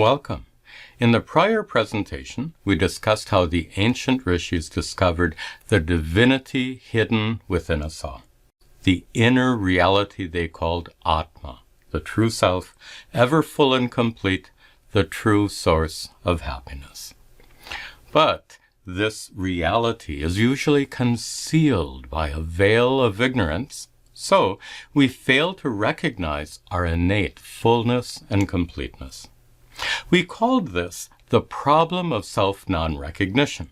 Welcome. In the prior presentation, we discussed how the ancient rishis discovered the divinity hidden within us all, the inner reality they called Atma, the true self, ever full and complete, the true source of happiness. But this reality is usually concealed by a veil of ignorance, so we fail to recognize our innate fullness and completeness. We called this the problem of self-non-recognition.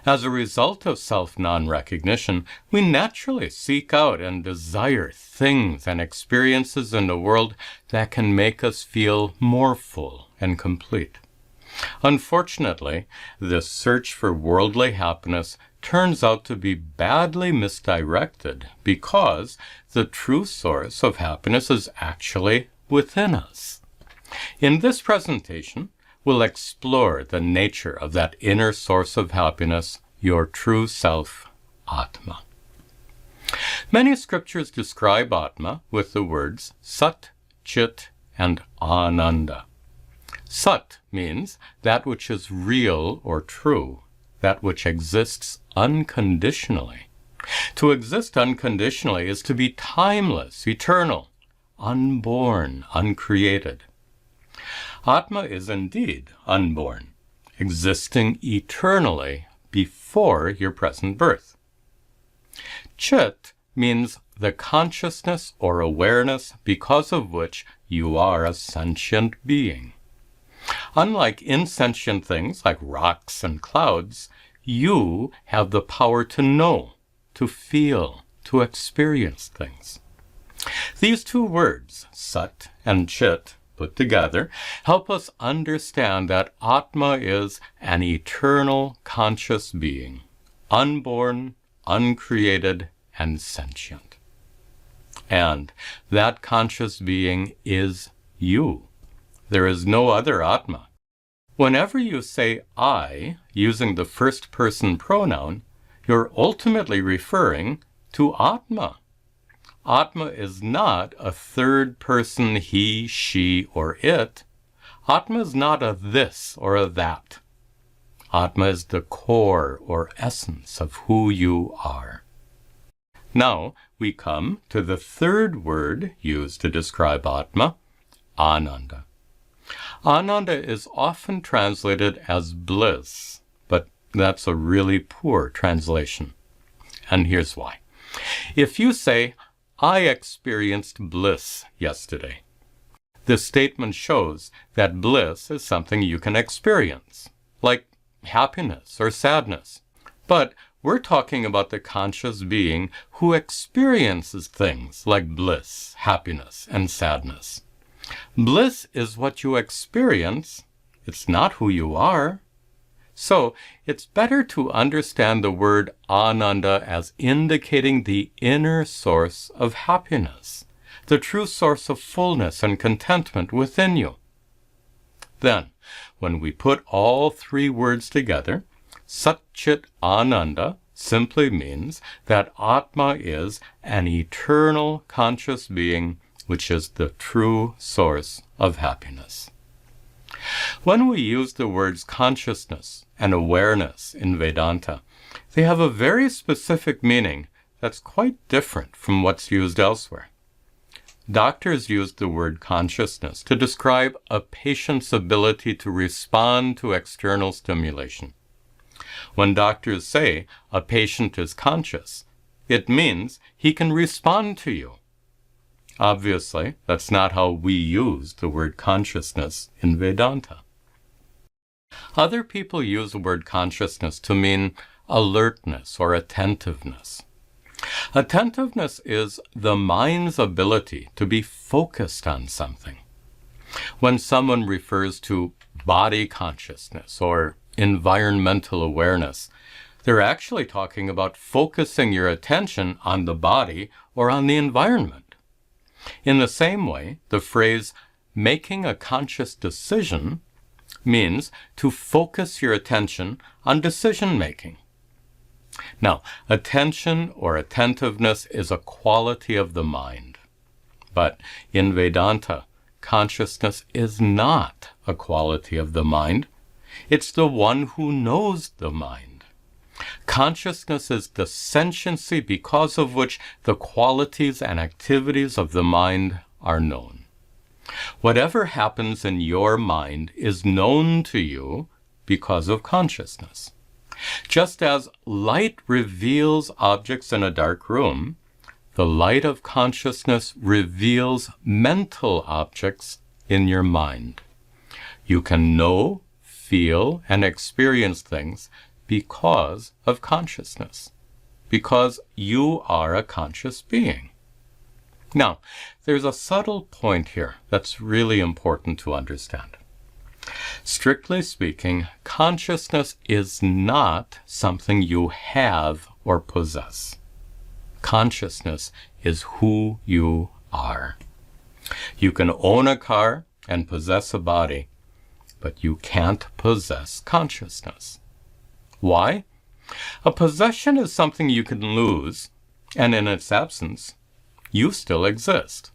As a result of self-non-recognition, we naturally seek out and desire things and experiences in the world that can make us feel more full and complete. Unfortunately, this search for worldly happiness turns out to be badly misdirected because the true source of happiness is actually within us. In this presentation, we'll explore the nature of that inner source of happiness, your true self, Atma. Many scriptures describe Atma with the words Sat, Chit, and Ananda. Sat means that which is real or true, that which exists unconditionally. To exist unconditionally is to be timeless, eternal, unborn, uncreated. Atma is indeed unborn, existing eternally before your present birth. Chit means the consciousness or awareness because of which you are a sentient being. Unlike insentient things like rocks and clouds, you have the power to know, to feel, to experience things. These two words, Sat and Chit, put together, help us understand that Atma is an eternal conscious being, unborn, uncreated, and sentient. And that conscious being is you. There is no other Atma. Whenever you say I, using the first-person pronoun, you're ultimately referring to Atma. Atma is not a third person he, she, or it. Atma is not a this or a that. Atma is the core or essence of who you are. Now we come to the third word used to describe Atma, Ananda. Ananda is often translated as bliss, but that's a really poor translation. And here's why. If you say, I experienced bliss yesterday, this statement shows that bliss is something you can experience, like happiness or sadness. But we're talking about the conscious being who experiences things like bliss, happiness, and sadness. Bliss is what you experience. It's not who you are. So it's better to understand the word Ananda as indicating the inner source of happiness, the true source of fullness and contentment within you. Then, when we put all three words together, Sat Chit Ananda simply means that Atma is an eternal conscious being which is the true source of happiness. When we use the words consciousness and awareness in Vedanta, they have a very specific meaning that's quite different from what's used elsewhere. Doctors use the word consciousness to describe a patient's ability to respond to external stimulation. When doctors say a patient is conscious, it means he can respond to you. Obviously, that's not how we use the word consciousness in Vedanta. Other people use the word consciousness to mean alertness or attentiveness. Attentiveness is the mind's ability to be focused on something. When someone refers to body consciousness or environmental awareness, they're actually talking about focusing your attention on the body or on the environment. In the same way, the phrase making a conscious decision means to focus your attention on decision-making. Now, attention or attentiveness is a quality of the mind. But in Vedanta, consciousness is not a quality of the mind. It's the one who knows the mind. Consciousness is the sentiency because of which the qualities and activities of the mind are known. Whatever happens in your mind is known to you because of consciousness. Just as light reveals objects in a dark room, the light of consciousness reveals mental objects in your mind. You can know, feel, and experience things because of consciousness, because you are a conscious being. Now, there's a subtle point here that's really important to understand. Strictly speaking, consciousness is not something you have or possess. Consciousness is who you are. You can own a car and possess a body, but you can't possess consciousness. Why? A possession is something you can lose, and in its absence, you still exist.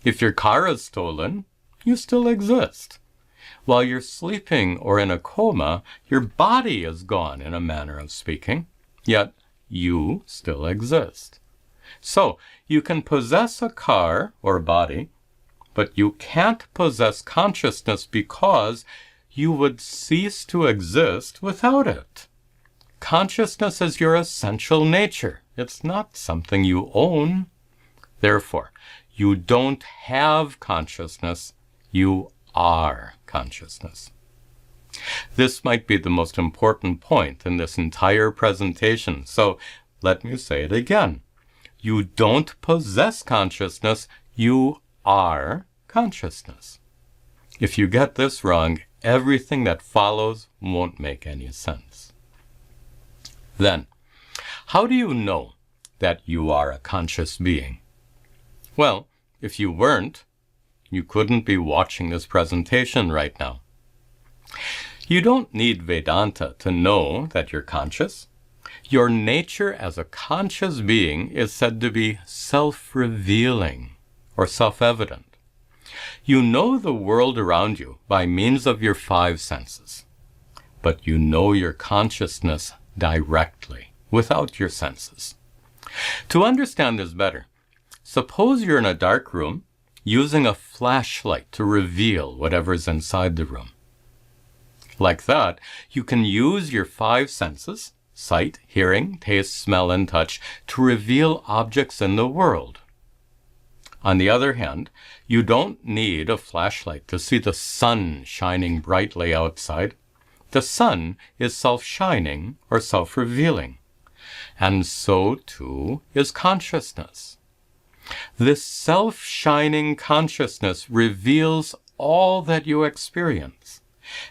If your car is stolen, you still exist. While you're sleeping or in a coma, your body is gone, in a manner of speaking, yet you still exist. So, you can possess a car or body, but you can't possess consciousness because you would cease to exist without it. Consciousness is your essential nature. It's not something you own. Therefore, you don't have consciousness, you are consciousness. This might be the most important point in this entire presentation, so let me say it again. You don't possess consciousness, you are consciousness. If you get this wrong, everything that follows won't make any sense. Then, how do you know that you are a conscious being? Well, if you weren't, you couldn't be watching this presentation right now. You don't need Vedanta to know that you're conscious. Your nature as a conscious being is said to be self-revealing or self-evident. You know the world around you by means of your 5 senses, but you know your consciousness directly, without your senses. To understand this better, suppose you're in a dark room using a flashlight to reveal whatever's inside the room. Like that, you can use your 5 senses, sight, hearing, taste, smell, and touch, to reveal objects in the world. On the other hand, you don't need a flashlight to see the sun shining brightly outside. The sun is self-shining or self-revealing. And so, too, is consciousness. This self-shining consciousness reveals all that you experience.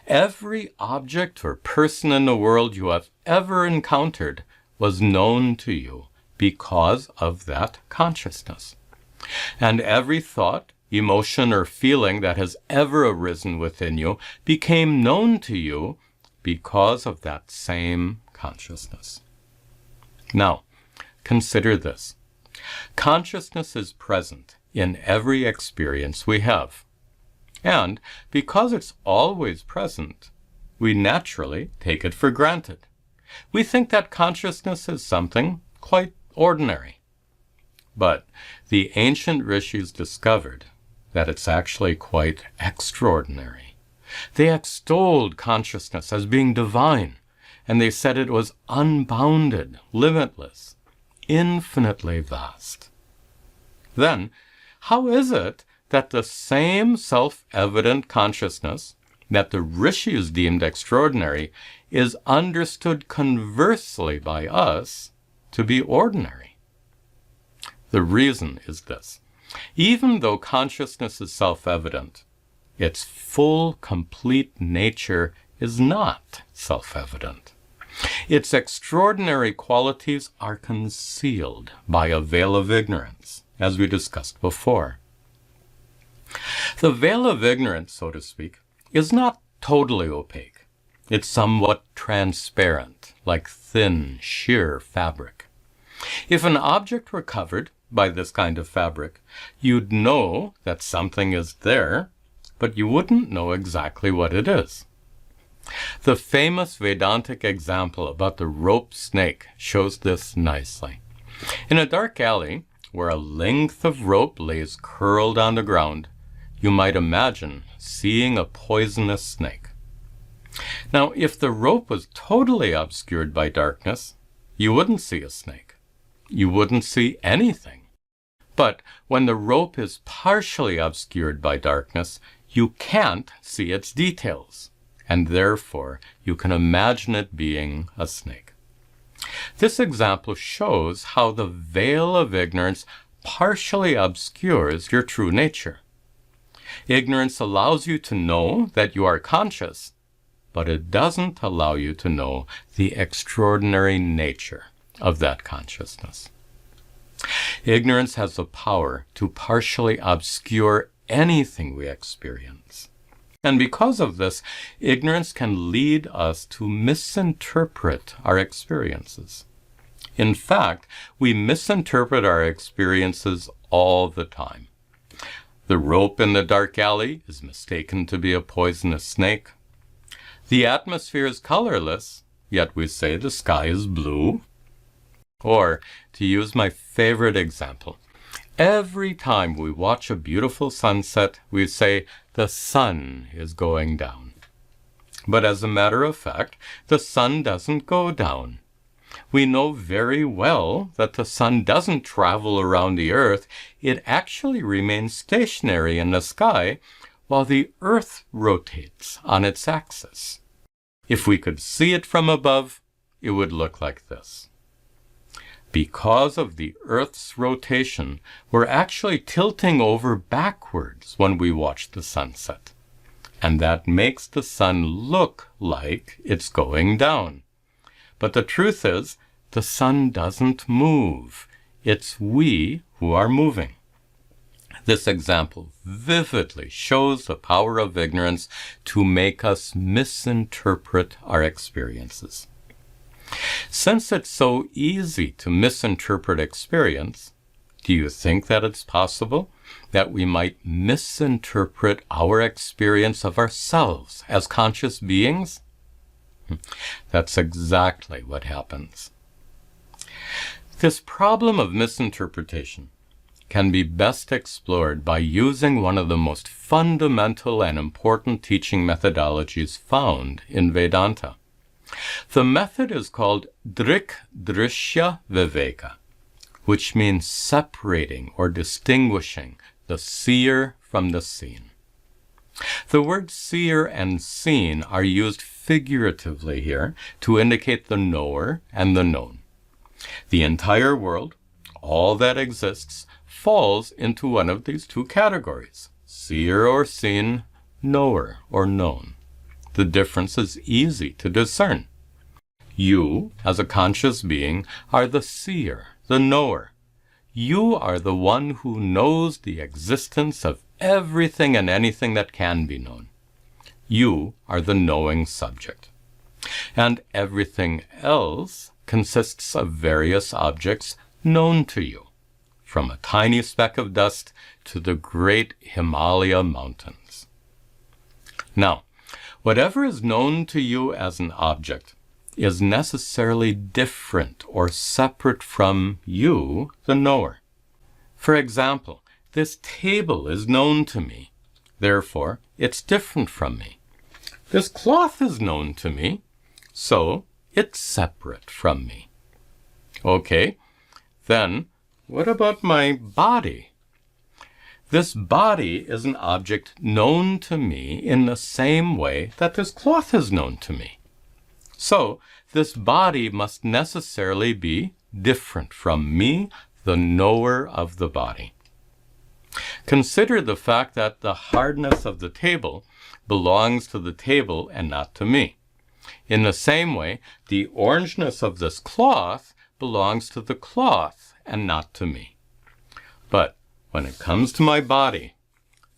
Every object or person in the world you have ever encountered was known to you because of that consciousness. And every thought, emotion, or feeling that has ever arisen within you became known to you because of that same consciousness. Now, consider this. Consciousness is present in every experience we have. And because it's always present, we naturally take it for granted. We think that consciousness is something quite ordinary. But the ancient rishis discovered that it's actually quite extraordinary. They extolled consciousness as being divine, and they said it was unbounded, limitless, infinitely vast. Then, how is it that the same self-evident consciousness that the rishis deemed extraordinary is understood conversely by us to be ordinary? The reason is this. Even though consciousness is self-evident, its full, complete nature is not self-evident. Its extraordinary qualities are concealed by a veil of ignorance, as we discussed before. The veil of ignorance, so to speak, is not totally opaque. It's somewhat transparent, like thin, sheer fabric. If an object were covered by this kind of fabric, you'd know that something is there, but you wouldn't know exactly what it is. The famous Vedantic example about the rope snake shows this nicely. In a dark alley, where a length of rope lays curled on the ground, you might imagine seeing a poisonous snake. Now, if the rope was totally obscured by darkness, you wouldn't see a snake. You wouldn't see anything. But when the rope is partially obscured by darkness, you can't see its details, and therefore you can imagine it being a snake. This example shows how the veil of ignorance partially obscures your true nature. Ignorance allows you to know that you are conscious, but it doesn't allow you to know the extraordinary nature of that consciousness. Ignorance has the power to partially obscure anything we experience. And because of this, ignorance can lead us to misinterpret our experiences. In fact, we misinterpret our experiences all the time. The rope in the dark alley is mistaken to be a poisonous snake. The atmosphere is colorless, yet we say the sky is blue. Or, to use my favorite example, every time we watch a beautiful sunset, we say the sun is going down. But as a matter of fact, the sun doesn't go down. We know very well that the sun doesn't travel around the earth. It actually remains stationary in the sky while the earth rotates on its axis. If we could see it from above, it would look like this. Because of the Earth's rotation, we're actually tilting over backwards when we watch the sunset. And that makes the sun look like it's going down. But the truth is, the sun doesn't move. It's we who are moving. This example vividly shows the power of ignorance to make us misinterpret our experiences. Since it's so easy to misinterpret experience, do you think that it's possible that we might misinterpret our experience of ourselves as conscious beings? That's exactly what happens. This problem of misinterpretation can be best explored by using one of the most fundamental and important teaching methodologies found in Vedanta. The method is called Drik Drishya Viveka, which means separating or distinguishing the seer from the seen. The words seer and seen are used figuratively here to indicate the knower and the known. The entire world, all that exists, falls into one of these two categories, seer or seen, knower or known. The difference is easy to discern. You, as a conscious being, are the seer, the knower. You are the one who knows the existence of everything and anything that can be known. You are the knowing subject. And everything else consists of various objects known to you, from a tiny speck of dust to the great Himalaya mountains. Now, whatever is known to you as an object is necessarily different or separate from you, the knower. For example, this table is known to me. Therefore, it's different from me. This cloth is known to me, so it's separate from me. Okay, then what about my body? This body is an object known to me in the same way that this cloth is known to me. So, this body must necessarily be different from me, the knower of the body. Consider the fact that the hardness of the table belongs to the table and not to me. In the same way, the orangeness of this cloth belongs to the cloth and not to me. But when it comes to my body,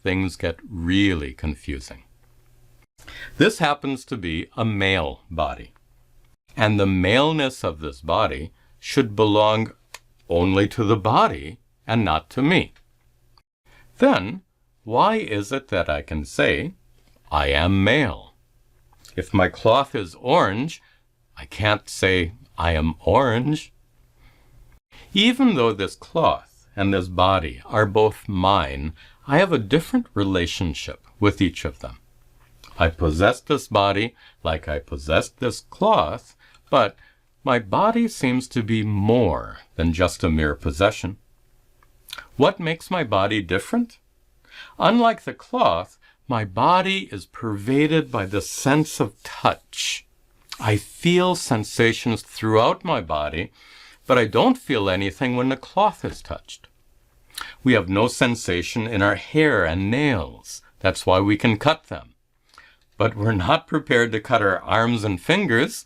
things get really confusing. This happens to be a male body, and the maleness of this body should belong only to the body and not to me. Then, why is it that I can say, I am male? If my cloth is orange, I can't say, I am orange. Even though this cloth and this body are both mine, I have a different relationship with each of them. I possess this body like I possess this cloth, but my body seems to be more than just a mere possession. What makes my body different? Unlike the cloth, my body is pervaded by the sense of touch. I feel sensations throughout my body, but I don't feel anything when the cloth is touched. We have no sensation in our hair and nails. That's why we can cut them. But we're not prepared to cut our arms and fingers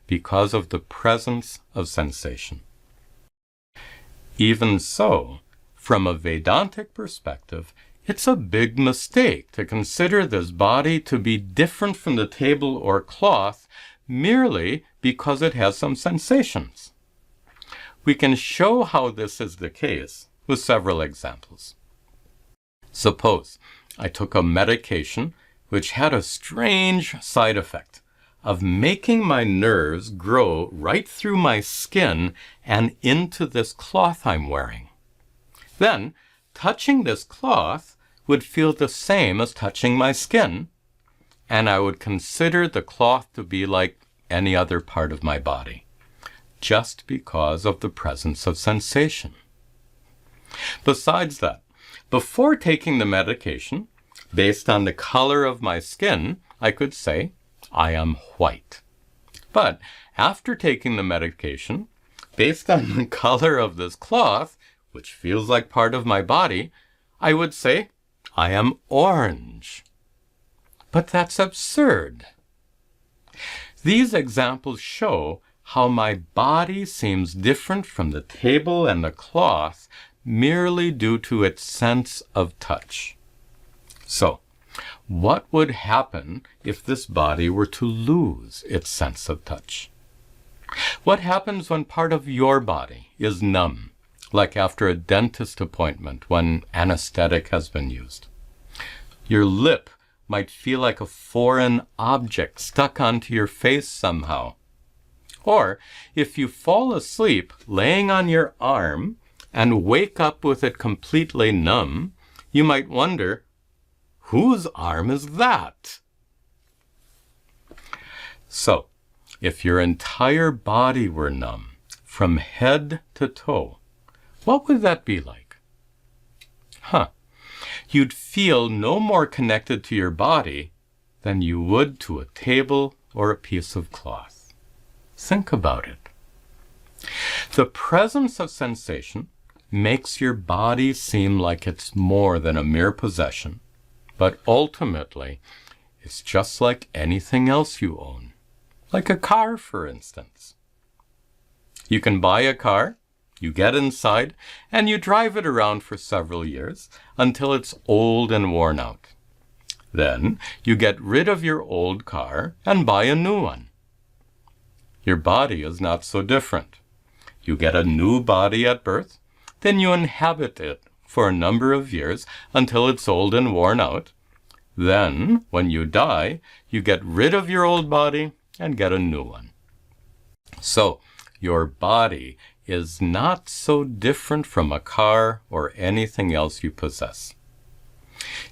because of the presence of sensation. Even so, from a Vedantic perspective, it's a big mistake to consider this body to be different from the table or cloth merely because it has some sensations. We can show how this is the case with several examples. Suppose I took a medication which had a strange side effect of making my nerves grow right through my skin and into this cloth I'm wearing. Then, touching this cloth would feel the same as touching my skin, and I would consider the cloth to be like any other part of my body, just because of the presence of sensation. Besides that, before taking the medication, based on the color of my skin, I could say, I am white. But after taking the medication, based on the color of this cloth, which feels like part of my body, I would say, I am orange. But that's absurd. These examples show how my body seems different from the table and the cloth merely due to its sense of touch. So, what would happen if this body were to lose its sense of touch? What happens when part of your body is numb, like after a dentist appointment when anesthetic has been used? Your lip might feel like a foreign object stuck onto your face somehow. Or if you fall asleep laying on your arm and wake up with it completely numb, you might wonder, whose arm is that? So, if your entire body were numb, from head to toe, what would that be like? You'd feel no more connected to your body than you would to a table or a piece of cloth. Think about it. The presence of sensation makes your body seem like it's more than a mere possession, but ultimately, it's just like anything else you own. Like a car, for instance. You can buy a car, you get inside, and you drive it around for several years until it's old and worn out. Then you get rid of your old car and buy a new one. Your body is not so different. You get a new body at birth, then you inhabit it for a number of years until it's old and worn out. Then, when you die, you get rid of your old body and get a new one. So, your body is not so different from a car or anything else you possess.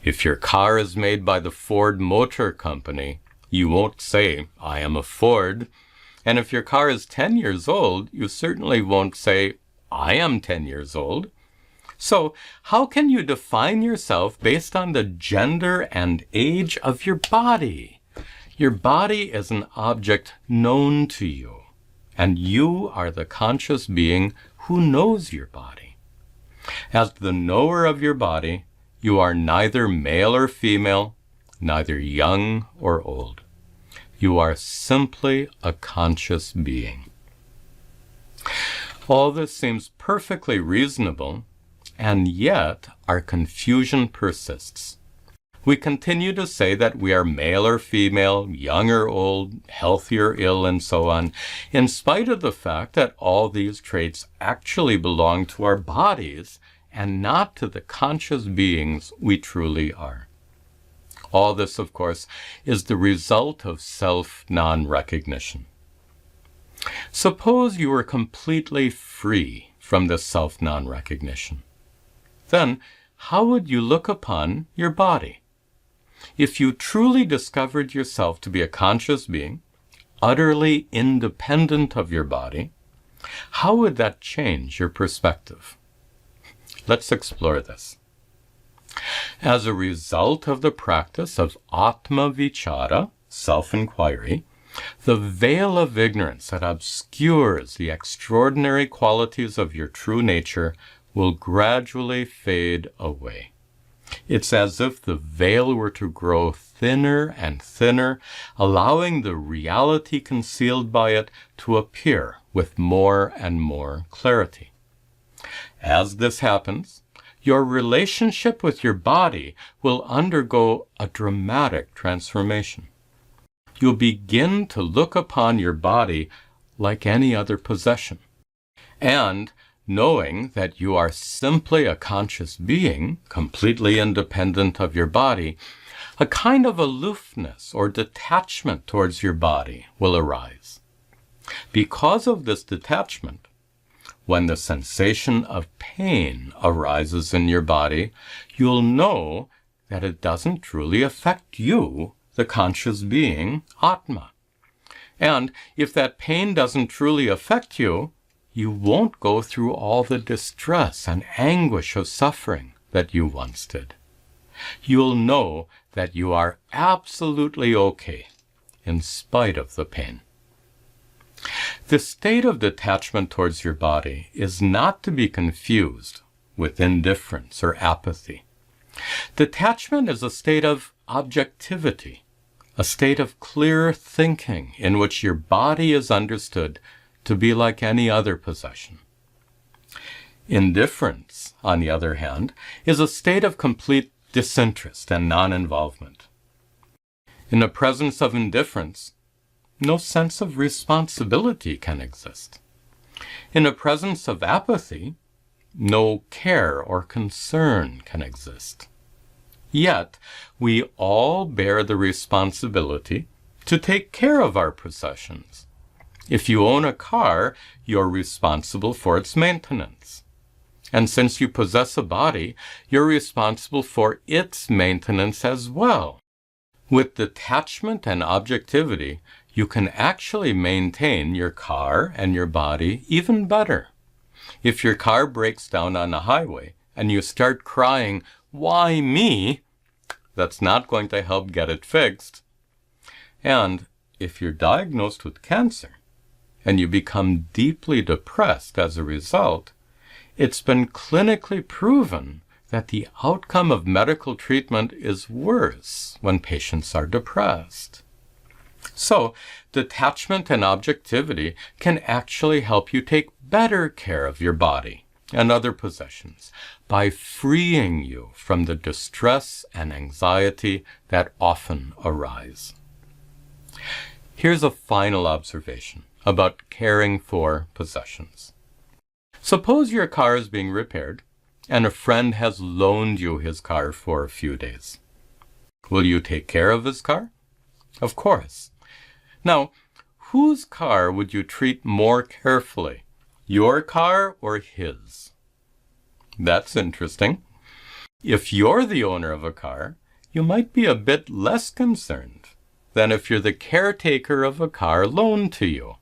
If your car is made by the Ford Motor Company, you won't say, I am a Ford. And if your car is 10 years old, you certainly won't say, I am 10 years old. So, how can you define yourself based on the gender and age of your body? Your body is an object known to you, and you are the conscious being who knows your body. As the knower of your body, you are neither male or female, neither young or old. You are simply a conscious being. All this seems perfectly reasonable, and yet our confusion persists. We continue to say that we are male or female, young or old, healthy or ill, and so on, in spite of the fact that all these traits actually belong to our bodies and not to the conscious beings we truly are. All this, of course, is the result of self-non-recognition. Suppose you were completely free from this self-non-recognition. Then, how would you look upon your body? If you truly discovered yourself to be a conscious being, utterly independent of your body, how would that change your perspective? Let's explore this. As a result of the practice of Atma vichara, self-inquiry, the veil of ignorance that obscures the extraordinary qualities of your true nature will gradually fade away. It's as if the veil were to grow thinner and thinner, allowing the reality concealed by it to appear with more and more clarity. As this happens, your relationship with your body will undergo a dramatic transformation. You'll begin to look upon your body like any other possession. And knowing that you are simply a conscious being, completely independent of your body, a kind of aloofness or detachment towards your body will arise. Because of this detachment, when the sensation of pain arises in your body, you'll know that it doesn't truly affect you, the conscious being, Atma. And if that pain doesn't truly affect you, you won't go through all the distress and anguish of suffering that you once did. You'll know that you are absolutely okay, in spite of the pain. The state of detachment towards your body is not to be confused with indifference or apathy. Detachment is a state of objectivity, a state of clear thinking in which your body is understood to be like any other possession. Indifference, on the other hand, is a state of complete disinterest and non-involvement. In the presence of indifference, no sense of responsibility can exist. In the presence of apathy, no care or concern can exist. Yet, we all bear the responsibility to take care of our possessions. If you own a car, you're responsible for its maintenance. And since you possess a body, you're responsible for its maintenance as well. With detachment and objectivity, you can actually maintain your car and your body even better. If your car breaks down on the highway and you start crying, "Why me?" that's not going to help get it fixed. And if you're diagnosed with cancer and you become deeply depressed as a result, it's been clinically proven that the outcome of medical treatment is worse when patients are depressed. So, detachment and objectivity can actually help you take better care of your body and other possessions by freeing you from the distress and anxiety that often arise. Here's a final observation about caring for possessions. Suppose your car is being repaired and a friend has loaned you his car for a few days. Will you take care of his car? Of course. Now, whose car would you treat more carefully? Your car or his? That's interesting. If you're the owner of a car, you might be a bit less concerned than if you're the caretaker of a car loaned to you.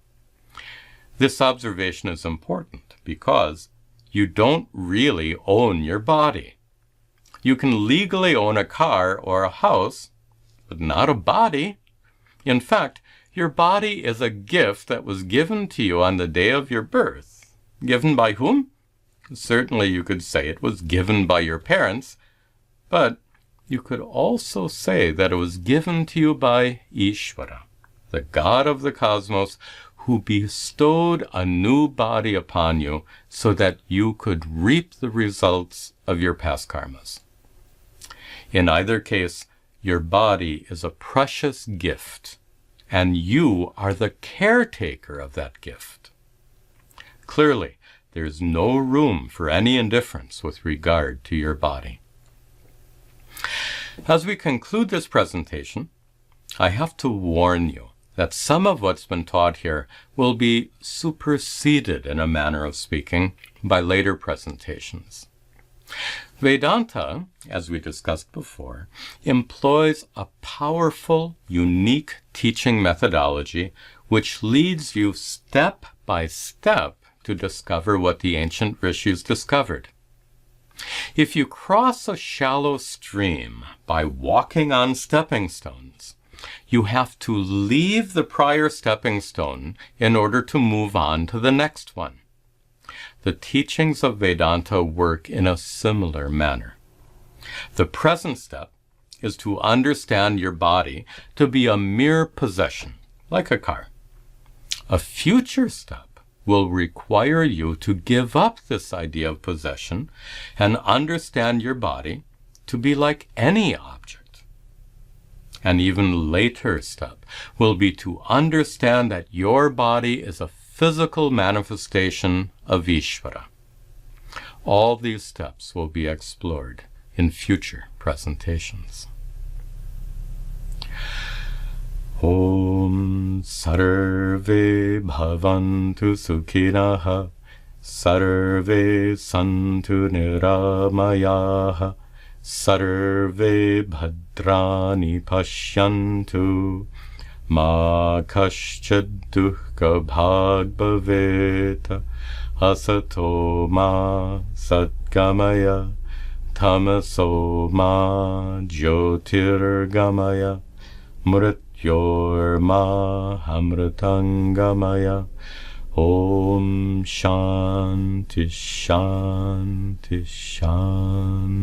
This observation is important because you don't really own your body. You can legally own a car or a house, but not a body. In fact, your body is a gift that was given to you on the day of your birth. Given by whom? Certainly you could say it was given by your parents, but you could also say that it was given to you by Ishvara, the God of the cosmos, who bestowed a new body upon you so that you could reap the results of your past karmas. In either case, your body is a precious gift, and you are the caretaker of that gift. Clearly, There's no room for any indifference with regard to your body. As we conclude this presentation, I have to warn you that some of what's been taught here will be superseded, in a manner of speaking, by later presentations. Vedanta, as we discussed before, employs a powerful, unique teaching methodology which leads you step by step to discover what the ancient rishis discovered. If you cross a shallow stream by walking on stepping stones, you have to leave the prior stepping stone in order to move on to the next one. The teachings of Vedanta work in a similar manner. The present step is to understand your body to be a mere possession, like a car. A future step will require you to give up this idea of possession and understand your body to be like any object. An even later step will be to understand that your body is a physical manifestation of Ishvara. All these steps will be explored in future presentations. Om Sarve Bhavantu Sukhinaha Sarve Santu Niramayaha Sarve Bhadrani Pashyantu Ma Kaschad Dukkha Bhag Bhaveta Asato Ma Satgamaya Tamaso Ma Jyotirgamaya Mrityorma Amritangamaya. Om Shanti Shanti Shanti.